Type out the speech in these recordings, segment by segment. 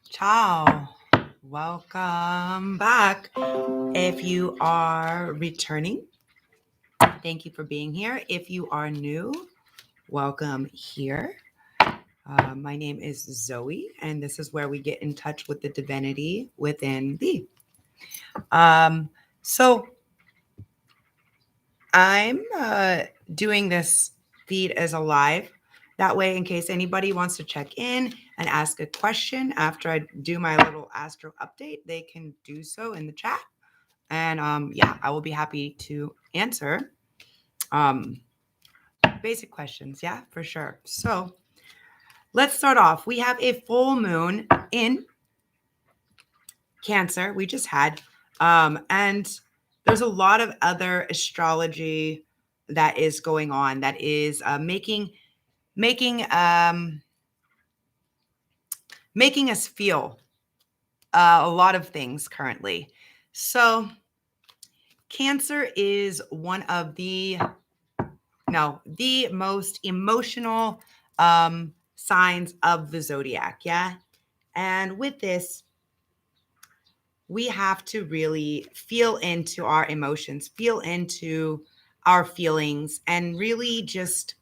Ciao. Welcome back. If you are returning, thank you for being here. If you are new, welcome here. My name is Zoe, and this is where we get in touch with the divinity within thee. So I'm doing this feed as a live. That way, in case anybody wants to check in and ask a question after I do my little astro update, they can do so in the chat. And I will be happy to answer basic questions. Yeah, for sure. So let's start off. We have a full moon in Cancer. We just had, and there's a lot of other astrology that is going on that is making us feel a lot of things currently. So Cancer is one of the most emotional signs of the zodiac. Yeah. And with this, we have to really feel into our emotions, feel into our feelings, and really just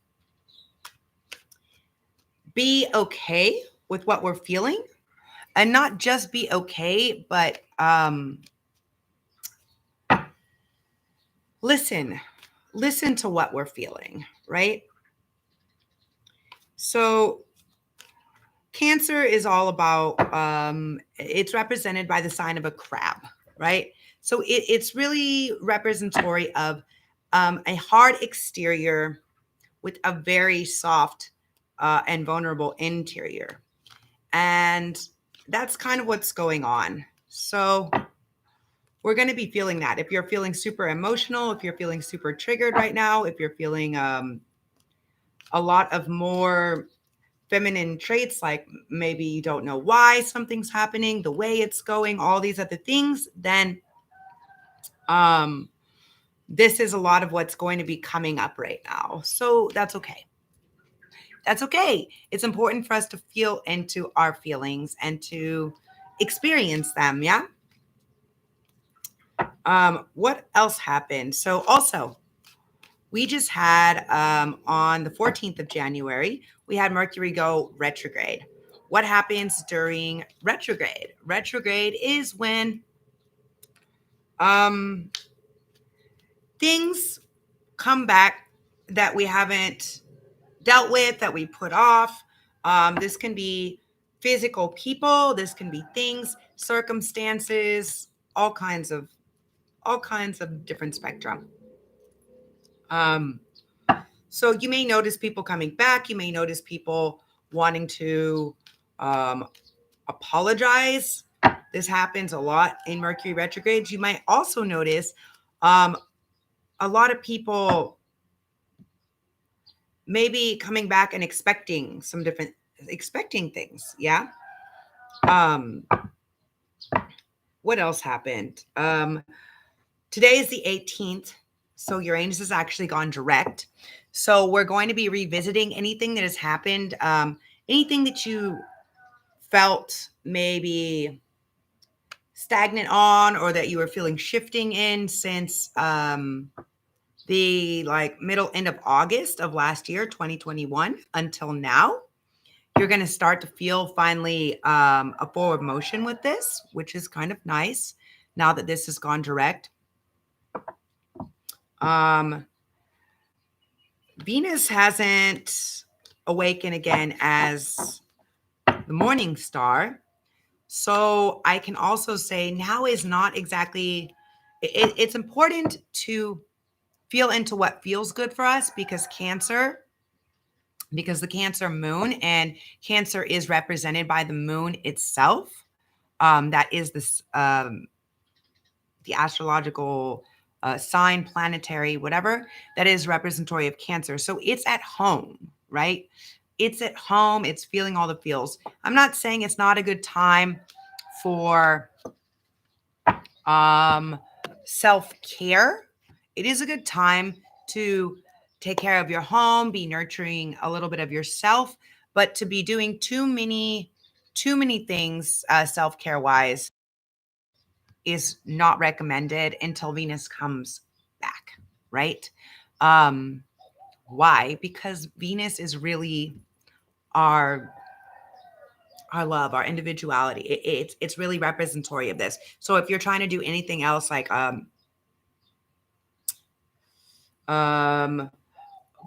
be okay with what we're feeling. And not just be okay, but listen to what we're feeling, right? So Cancer is all about, it's represented by the sign of a crab, right? So it's really representatory of a hard exterior with a very soft and vulnerable interior. And that's kind of what's going on. So we're going to be feeling that. If you're feeling super emotional, if you're feeling super triggered right now, if you're feeling a lot of more feminine traits, like maybe you don't know why something's happening, the way it's going, all these other things, then this is a lot of what's going to be coming up right now. So that's okay. That's okay. It's important for us to feel into our feelings and to experience them. Yeah. What else happened? So also, we just had on the 14th of January, we had Mercury go retrograde. What happens during retrograde? Retrograde is when things come back that we haven't dealt with, that we put off. This can be physical people, this can be things, circumstances, all kinds of different spectrum. So you may notice people coming back. You may notice people wanting to apologize. This happens a lot in Mercury retrogrades. You might also notice a lot of people maybe coming back and expecting things. Yeah. What else happened? Today is the 18th. So Uranus has actually gone direct. So we're going to be revisiting anything that has happened, anything that you felt maybe stagnant on, or that you were feeling shifting in since the middle end of August of last year, 2021, until now. You're going to start to feel finally a forward motion with this, which is kind of nice now that this has gone direct. Venus hasn't awakened again as the morning star. So I can also say now is not exactly, it's important to feel into what feels good for us, because the Cancer moon, and Cancer is represented by the moon itself. That is this, the astrological sign, planetary, whatever, that is representatory of Cancer. So it's at home, right? It's at home. It's feeling all the feels. I'm not saying it's not a good time for self-care. It is a good time to take care of your home, be nurturing a little bit of yourself. but to be doing too many things self-care wise is not recommended until Venus comes back, right? Why? Because Venus is really our love, our individuality. It's really representatory of this. So if you're trying to do anything else like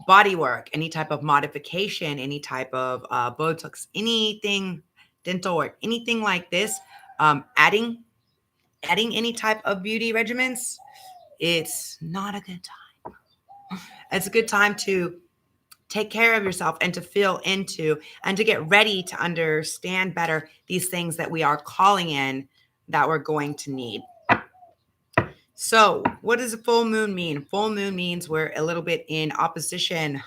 body work, any type of modification, any type of Botox, anything, dental work, anything like this, adding any type of beauty regimens, it's not a good time. It's a good time to take care of yourself and to feel into and to get ready to understand better these things that we are calling in that we're going to need. So what does a full moon mean? Full moon means we're a little bit in opposition.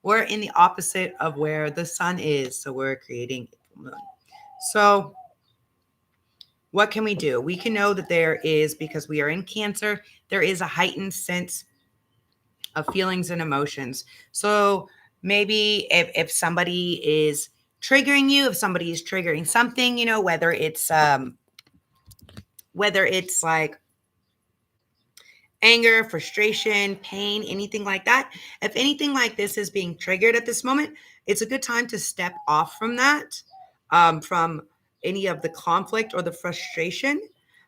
We're in the opposite of where the sun is. So we're creating a full moon. So what can we do? We can know that there is, because we are in Cancer, there is a heightened sense of feelings and emotions. So maybe if somebody is triggering you, if somebody is triggering something, you know, whether it's like anger, frustration, pain, anything like that. If anything like this is being triggered at this moment, it's a good time to step off from that, from any of the conflict or the frustration.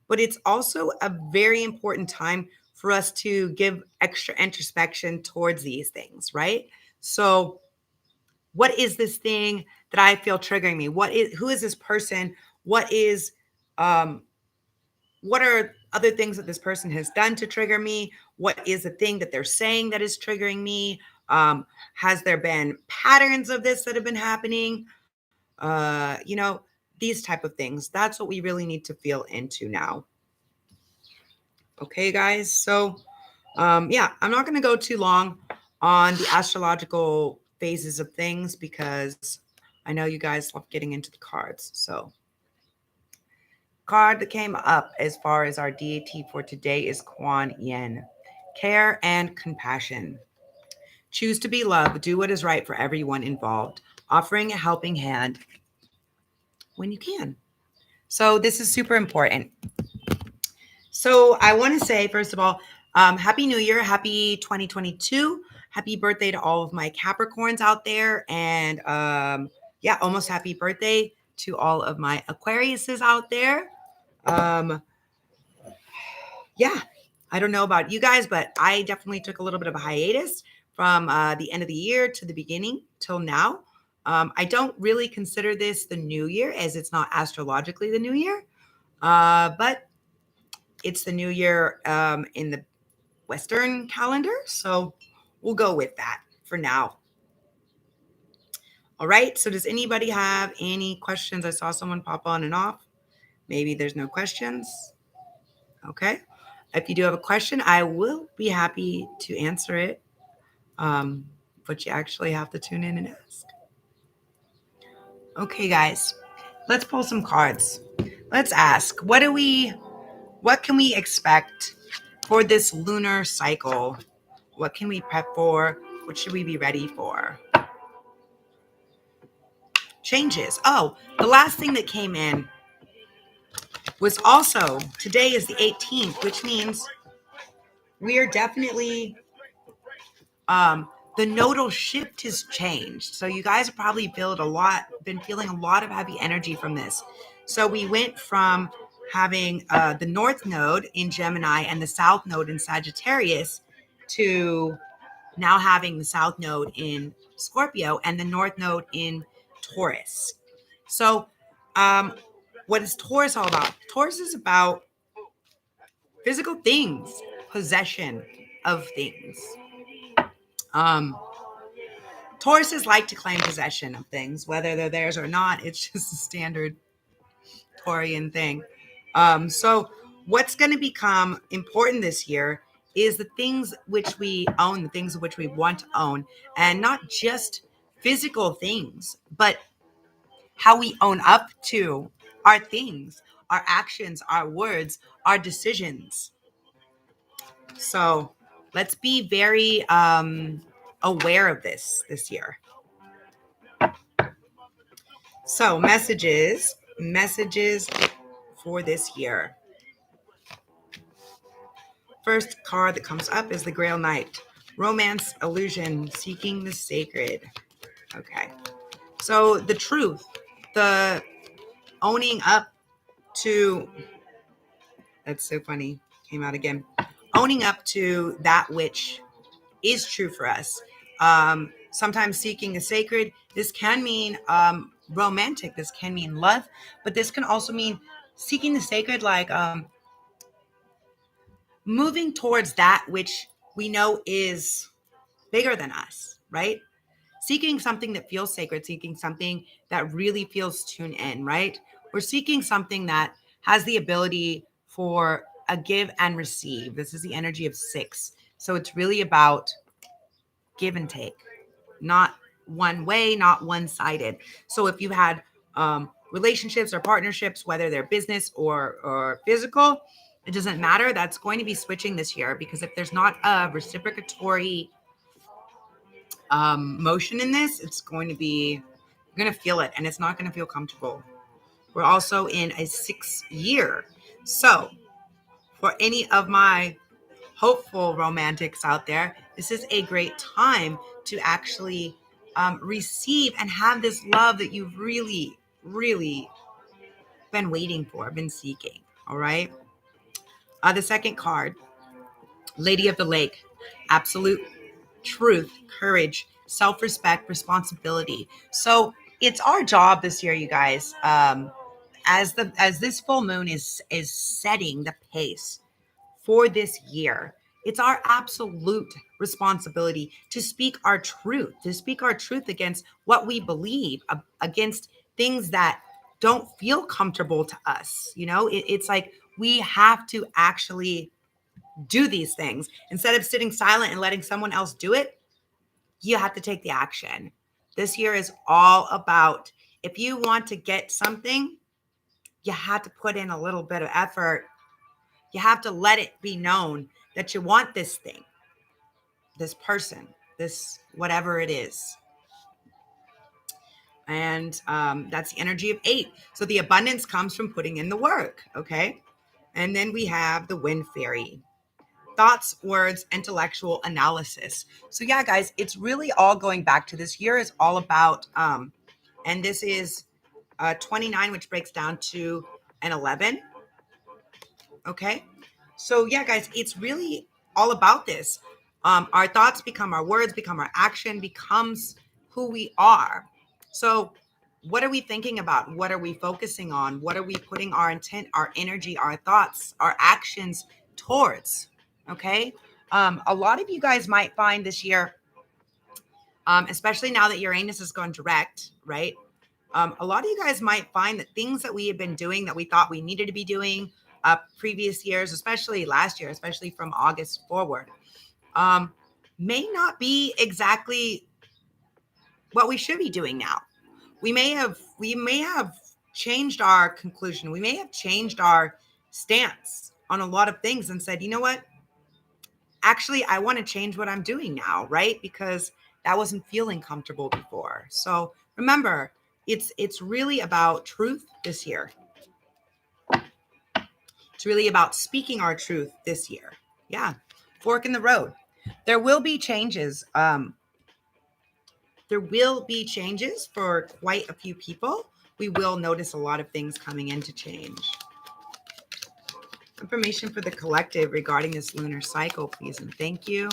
But it's also a very important time for us to give extra introspection towards these things, right? So what is this thing that I feel triggering me? Who is this person? What are other things that this person has done to trigger me? What is the thing that they're saying that is triggering me? Has there been patterns of this that have been happening? You know, these type of things. That's what we really need to feel into now. Okay, guys. So, yeah, I'm not going to go too long on the astrological phases of things because I know you guys love getting into the cards. So, card that came up as far as our deity for today is Kuan Yin. Care and compassion. Choose to be loved. Do what is right for everyone involved. Offering a helping hand when you can. So this is super important. So I want to say, first of all, Happy New Year. Happy 2022. Happy birthday to all of my Capricorns out there. And yeah, almost happy birthday to all of my Aquariuses out there. Yeah, I don't know about you guys, but I definitely took a little bit of a hiatus from the end of the year to the beginning till now. I don't really consider this the new year as it's not astrologically the new year, but it's the new year in the Western calendar. So we'll go with that for now. All right. So does anybody have any questions? I saw someone pop on and off. Maybe there's no questions. Okay. If you do have a question, I will be happy to answer it. But you actually have to tune in and ask. Okay, guys, let's pull some cards. Let's ask, what can we expect for this lunar cycle? What can we prep for? What should we be ready for? Changes. Oh, the last thing that came in was also, today is the 18th, which means we are definitely, the nodal shift has changed. So you guys have probably been feeling a lot of heavy energy from this. So we went from having the North Node in Gemini and the South Node in Sagittarius to now having the South Node in Scorpio and the North Node in Taurus. So what is Taurus all about? Taurus is about physical things, possession of things. Tauruses like to claim possession of things, whether they're theirs or not. It's just a standard Taurian thing. So what's going to become important this year is the things which we own, the things which we want to own, and not just physical things, but how we own up to our things, our actions, our words, our decisions. So let's be very aware of this year. So messages for this year. First card that comes up is the Grail Knight. Romance, illusion, seeking the sacred. Okay. So the truth, the owning up to, that's so funny, came out again. Owning up to that which is true for us. Sometimes seeking the sacred, this can mean romantic, this can mean love, but this can also mean seeking the sacred, like moving towards that which we know is bigger than us, right? Seeking something that feels sacred, seeking something that really feels tuned in, right? We're seeking something that has the ability for a give and receive. This is the energy of 6. So it's really about give and take, not one way, not one-sided. So if you've had relationships or partnerships, whether they're business or physical, it doesn't matter. That's going to be switching this year, because if there's not a reciprocatory motion in this, it's going to be, you're going to feel it, and it's not going to feel comfortable. We're also in a 6th year. So for any of my hopeful romantics out there, this is a great time to actually receive and have this love that you've really, really been waiting for, been seeking. All right. The second card, Lady of the Lake, absolute truth, courage, self-respect, responsibility. So it's our job this year, you guys. As this full moon is setting the pace for this year, it's our absolute responsibility to speak our truth against what we believe, against things that don't feel comfortable to us. It's like we have to actually do these things instead of sitting silent and letting someone else do it. You have to take the action. This year is all about, if you want to get something, you have to put in a little bit of effort. You have to let it be known that you want this thing, this person, this whatever it is. And that's the energy of 8. So the abundance comes from putting in the work, okay? And then we have the Wind Fairy. Thoughts, words, intellectual analysis. So yeah, guys, it's really all going back to this year is all about, and this is 29, which breaks down to an 11. Okay. So yeah, guys, it's really all about this. Our thoughts become our words, become our action, becomes who we are. So what are we thinking about? What are we focusing on? What are we putting our intent, our energy, our thoughts, our actions towards? Okay. A lot of you guys might find this year, especially now that Uranus has gone direct, right? A lot of you guys might find that things that we have been doing that we thought we needed to be doing previous years, especially last year, especially from August forward, may not be exactly what we should be doing now. We may have changed our conclusion. We may have changed our stance on a lot of things and said, you know what? Actually, I want to change what I'm doing now, right? Because that wasn't feeling comfortable before. So remember, it's really about truth this year. It's really about speaking our truth this year. Yeah. Fork in the road. There will be changes. There will be changes for quite a few people. We will notice a lot of things coming into change. Information for the collective regarding this lunar cycle, please, and thank you.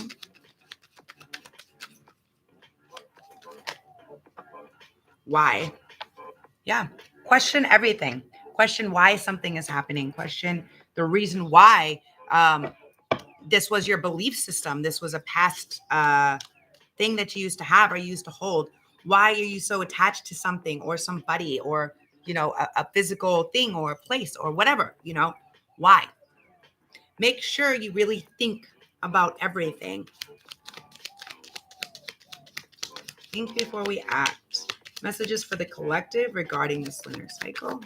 Why? Yeah. Question everything. Question why something is happening. Question the reason why this was your belief system. This was a past thing that you used to have or you used to hold. Why are you so attached to something or somebody or, a physical thing or a place or whatever, why? Make sure you really think about everything. Think before we act. Messages for the collective regarding this lunar cycle.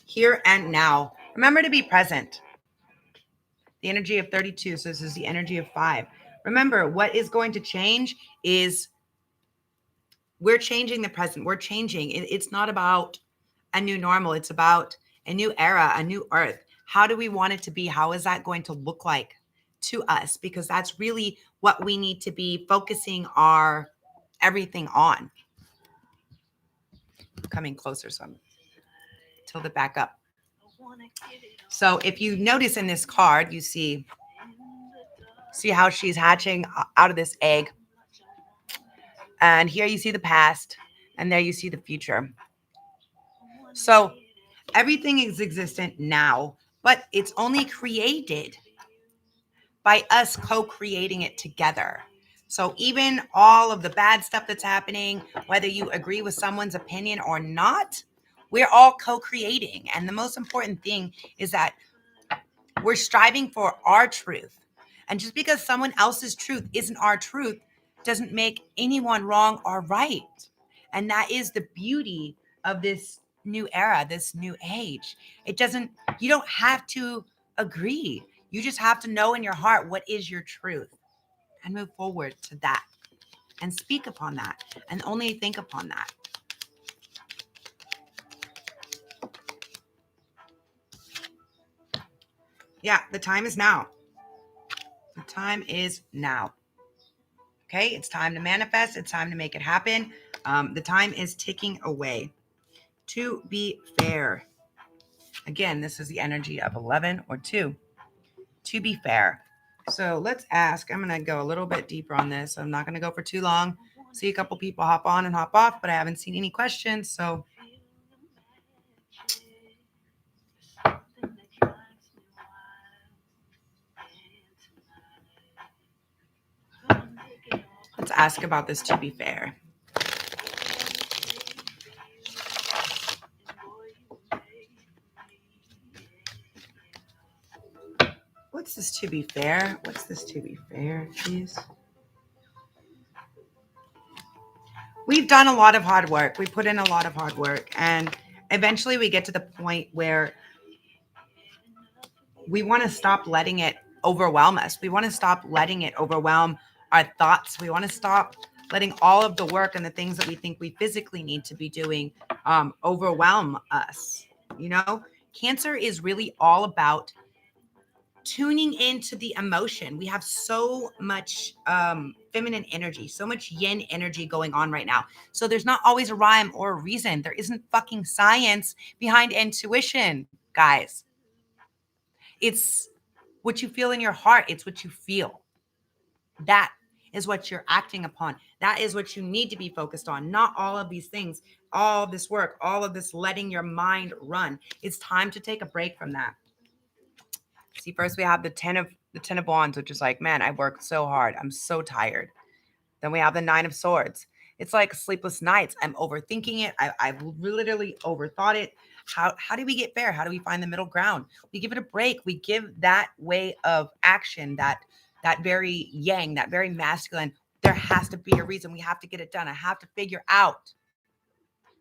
Here and now. Remember to be present. The energy of 32. So this is the energy of 5. Remember, what is going to change is we're changing the present. We're changing. It's not about a new normal. It's about a new era, a new earth. How do we want it to be? How is that going to look like to us? Because that's really what we need to be focusing our everything on. Coming closer, so I'm tilt it back up. So if you notice in this card, you see how she's hatching out of this egg. And here you see the past, and there you see the future. So everything is existent now, but it's only created by us co-creating it together. So even all of the bad stuff that's happening, whether you agree with someone's opinion or not, we're all co-creating. And the most important thing is that we're striving for our truth. And just because someone else's truth isn't our truth doesn't make anyone wrong or right. And that is the beauty of this new era, this new age. You don't have to agree. You just have to know in your heart what is your truth and move forward to that and speak upon that and only think upon that. Yeah, the time is now. The time is now. Okay, it's time to manifest. It's time to make it happen. The time is ticking away. To be fair. Again, this is the energy of 11 or 2. To be fair. So let's ask. I'm going to go a little bit deeper on this. I'm not going to go for too long. See a couple people hop on and hop off, but I haven't seen any questions. So let's ask about this to be fair. What's this to be fair? What's this to be fair, please? We've done a lot of hard work. We put in a lot of hard work. And eventually we get to the point where we want to stop letting it overwhelm us. We want to stop letting it overwhelm our thoughts. We want to stop letting all of the work and the things that we think we physically need to be doing overwhelm us. You know, Cancer is really all about tuning into the emotion. We have so much feminine energy, so much yin energy going on right now. So there's not always a rhyme or a reason. There isn't fucking science behind intuition, guys. It's what you feel in your heart. It's what you feel. That is what you're acting upon. That is what you need to be focused on. Not all of these things, all of this work, all of this letting your mind run. It's time to take a break from that. See, first we have the 10 of Wands, which is like, man, I worked so hard. I'm so tired. Then we have the 9 of Swords. It's like sleepless nights. I'm overthinking it. I've literally overthought it. How do we get fair? How do we find the middle ground? We give it a break. We give that way of action, that very yang, that very masculine. There has to be a reason. We have to get it done. I have to figure out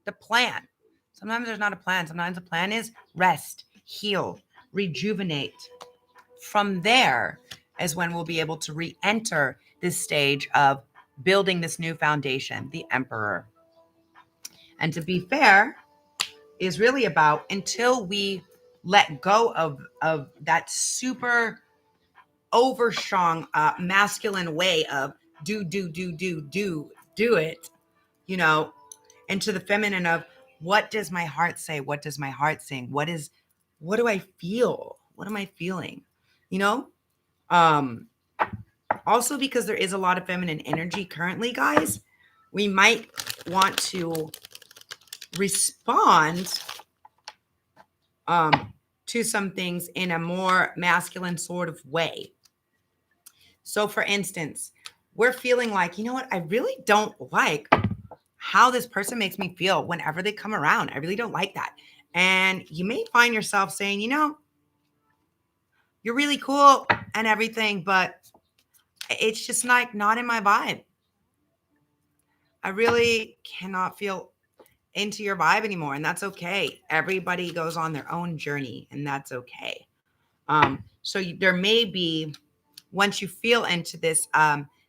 the plan. Sometimes there's not a plan. Sometimes the plan is rest, heal, rejuvenate. From there is when we'll be able to re-enter this stage of building this new foundation, the Emperor. And to be fair is really about until we let go of that super overstrong masculine way of do it, you know, into the feminine of what does my heart say? What does my heart sing? What do I feel? What am I feeling? You know? Also, because there is a lot of feminine energy currently, guys, we might want to respond to some things in a more masculine sort of way. So, for instance, we're feeling like, you know what? I really don't like how this person makes me feel whenever they come around. I really don't like that. And you may find yourself saying, you know, you're really cool and everything, but it's just like not in my vibe. I really cannot feel into your vibe anymore, and that's okay. Everybody goes on their own journey, and that's okay. So there may be, once you feel into this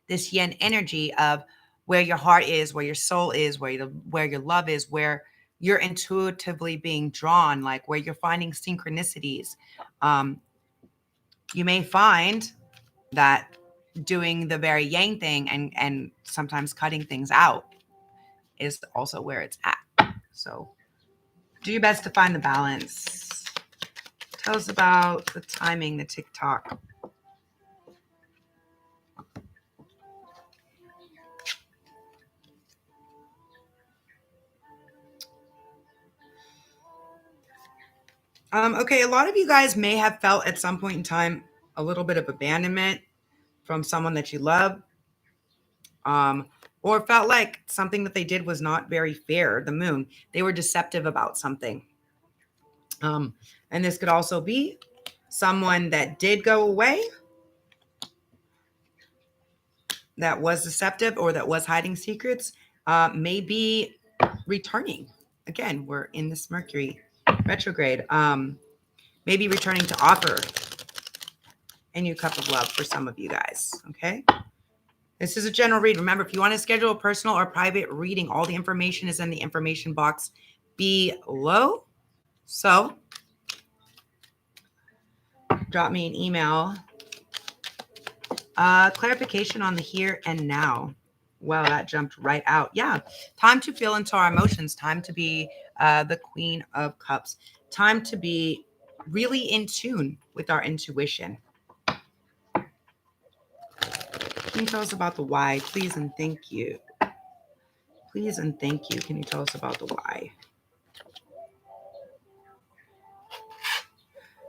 this yin energy of where your heart is, where your soul is, where your love is, where you're intuitively being drawn, like where you're finding synchronicities. You may find that doing the very yang thing and sometimes cutting things out is also where it's at. So do your best to find the balance. Tell us about the timing, the TikTok. Okay, a lot of you guys may have felt at some point in time a little bit of abandonment from someone that you love, or felt like something that they did was not very fair. The moon, they were deceptive about something. And this could also be someone that did go away, that was deceptive, or that was hiding secrets, may be returning. Again, we're in this Mercury retrograde. Maybe returning to offer a new cup of love for some of you guys. Okay. This is a general read. Remember, if you want to schedule a personal or private reading, all the information is in the information box below. So drop me an email. Clarification on the here and now. Well, that jumped right out. Yeah. Time to feel into our emotions. Time to be the Queen of Cups. Time to be really in tune with our intuition. Can you tell us about the why? Please and thank you. Please and thank you. Can you tell us about the why?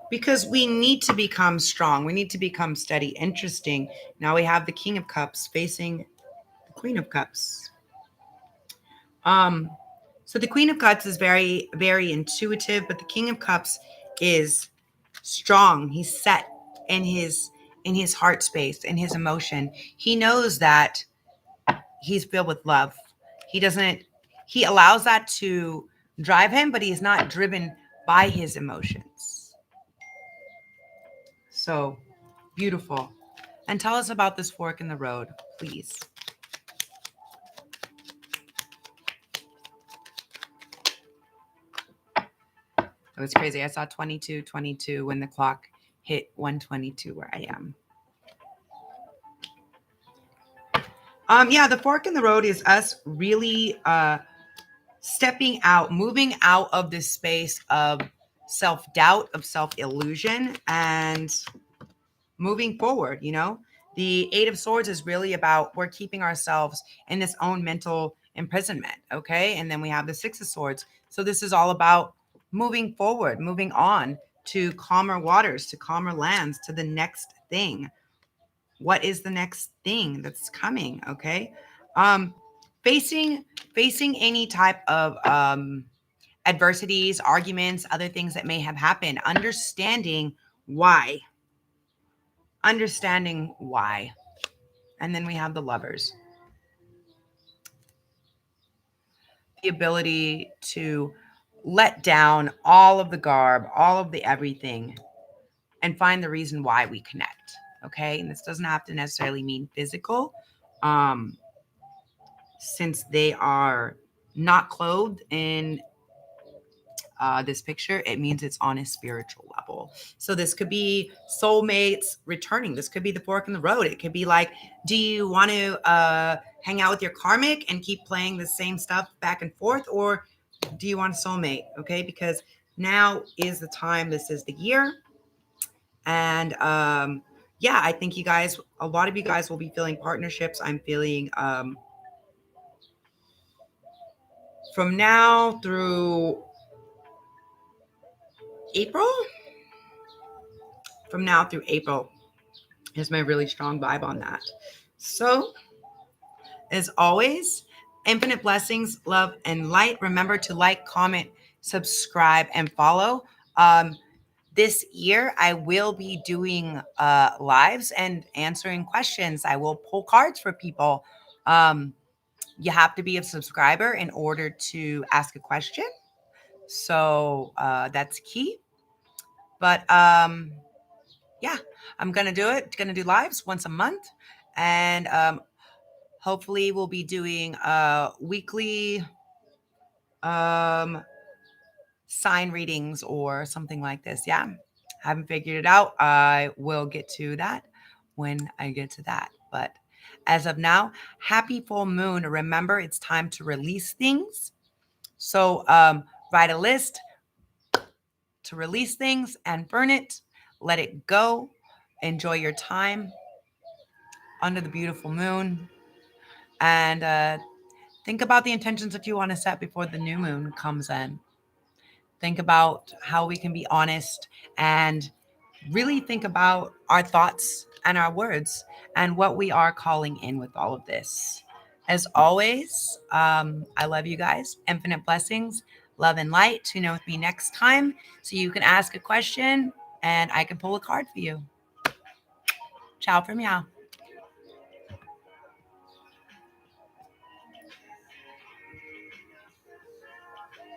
Because we need to become strong. We need to become steady. Interesting. Now we have the King of Cups facing the Queen of Cups. So the Queen of Cups is very, very intuitive, but the King of Cups is strong. He's set in his heart space, in his emotion. He knows that he's filled with love. He allows that to drive him, but he's not driven by his emotions. So beautiful. And tell us about this fork in the road, please. It was crazy. I saw 22:22 when the clock hit 1:22 where I am. Yeah, the fork in the road is us really stepping out, moving out of this space of self-doubt, of self-illusion, and moving forward. You know, the Eight of Swords is really about we're keeping ourselves in this own mental imprisonment. Okay. And then we have the Six of Swords. So this is all about moving forward, moving on to calmer waters, to calmer lands, to the next thing. What is the next thing that's coming? Okay. Facing any type of adversities, arguments, other things that may have happened, understanding why. Understanding why. And then we have the Lovers. The ability to let down all of the garb, all of the everything, and find the reason why we connect. Okay. And this doesn't have to necessarily mean physical. Since they are not clothed in this picture, it means it's on a spiritual level. So this could be soulmates returning. This could be the fork in the road. It could be like, do you want to hang out with your karmic and keep playing the same stuff back and forth, or do you want a soulmate? Okay, because now is the time. This is the year, and yeah, I think you guys, a lot of you guys will be feeling partnerships. I'm feeling from now through April. From now through April is my really strong vibe on that. So, as always, infinite blessings, love, and light. Remember to like, comment, subscribe, and follow. This year, I will be doing lives and answering questions. I will pull cards for people. You have to be a subscriber in order to ask a question. So that's key. But yeah, I'm going to do it. Going to do lives once a month. And Hopefully we'll be doing weekly sign readings or something like this. Yeah. Haven't figured it out. I will get to that when I get to that. But as of now, happy full moon. Remember, it's time to release things. So write a list to release things and burn it. Let it go. Enjoy your time under the beautiful moon. And think about the intentions that you want to set before the new moon comes in. Think about how we can be honest and really think about our thoughts and our words and what we are calling in with all of this. As always, I love you guys. Infinite blessings, love and light. Tune in with me next time so you can ask a question and I can pull a card for you. Ciao for meow.